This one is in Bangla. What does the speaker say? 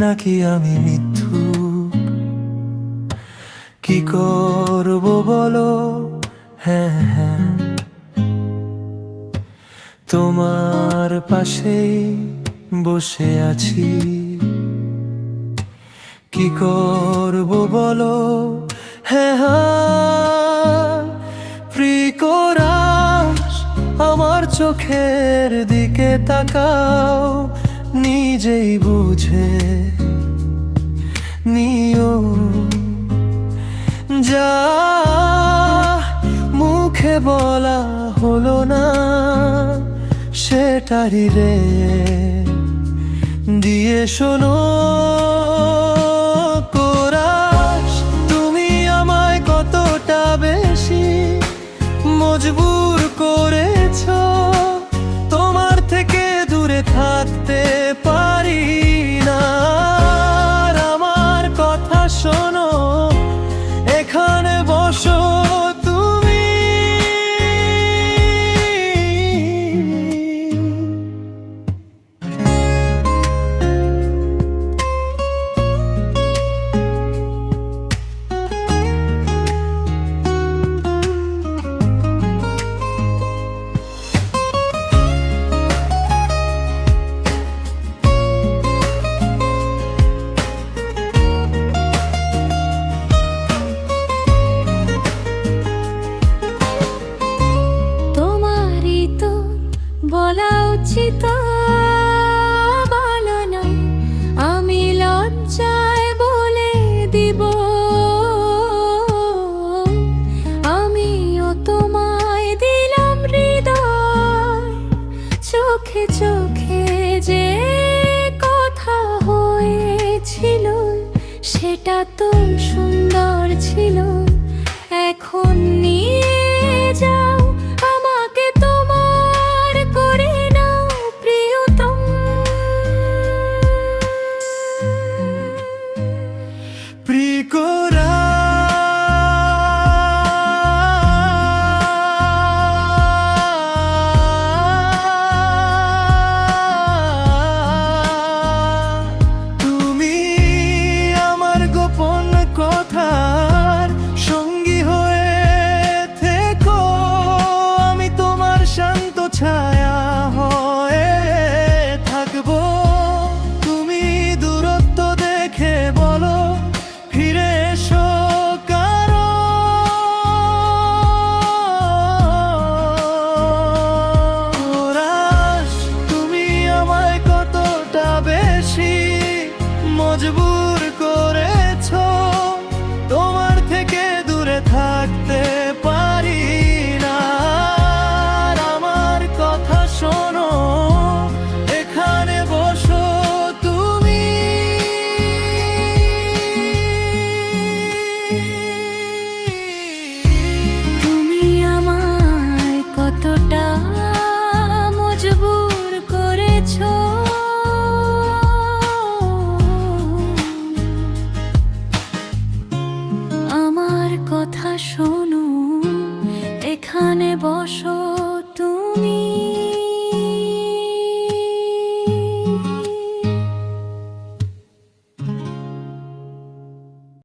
নাকি আমি মিথ্যু? কি করব বলো? হ্যাঁ হ্যাঁ, তোমার পাশেই বসে আছি। কি করব বলো? হ্যাঁ হ্যাঁ, প্রিয়রাজ আমার চোখের দিকে তাকাও, নিজেই বুঝে নিও যা মুখে বলা হলো না, সেটারি রে দিয়ে শোনো। কোরাস, তুমি আমায় কতটা বেশি মজবুর করেছো, তোমার থেকে দূরে থাকতে পারি না। আর আমার কথা শোনো, এখানে বসো তুমি। বলা উচিত বলো না, আমি লজ্জায় বলে দিব। আমিও তোমায় দিলাম হৃদয়, চোখে চোখে যে কথা হয়েছিল সেটা তো সুন্দর ছিল। এখন নিয়ে যাও আমাকে তোমার করে নাও প্রিয়তম। প্রিয়রা, তুমি আমার গোপন কথার সঙ্গী হয়ে থেকো, আমি তোমার শান্ত ছায়া হয়ে থাকবো। তুমি দূরত্ব দেখে বলো ফিরে এসো, কারো কোরাস, তুমি আমায় কতটা বেশি মজবুর